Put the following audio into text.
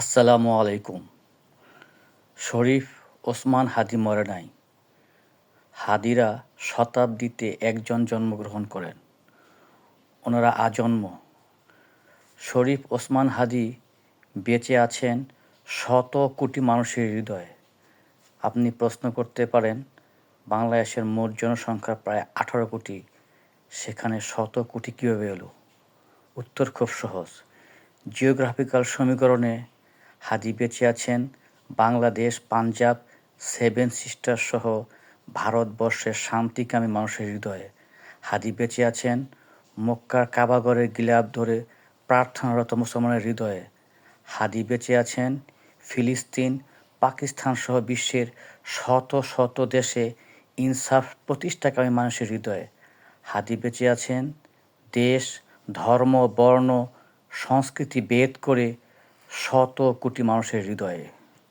আসসালামু আলাইকুম। শরীফ ওসমান হাদি মরে নাই। হাদিরা শতাব্দীতে একজন জন্মগ্রহণ করেন, ওনারা আজন্ম। শরীফ ওসমান হাদি বেঁচে আছেন শত কোটি মানুষের হৃদয়ে। আপনি প্রশ্ন করতে পারেন, বাংলাদেশের মোট জনসংখ্যা প্রায় 18 কোটি, সেখানে শত কোটি কীভাবে এলো? উত্তর খুব সহজ। জিওগ্রাফিক্যাল সমীকরণে হাদি বেঁচে আছেন বাংলাদেশ, পাঞ্জাব, সেভেন সিস্টার সহ ভারতবর্ষের শান্তিকামী মানুষের হৃদয়ে। হাদি বেঁচে আছেন মক্কার কাবাগরের গিলাফ ধরে প্রার্থনারত মুসলমানের হৃদয়ে। হাদি বেঁচে আছেন ফিলিস্তিন, পাকিস্তান সহ বিশ্বের শত শত দেশে ইনসাফ প্রতিষ্ঠাকামী মানুষের হৃদয়ে। হাদি বেঁচে আছেন দেশ, ধর্ম, বর্ণ, সংস্কৃতি ভেদ করে শত কোটি মানুষের হৃদয়ে।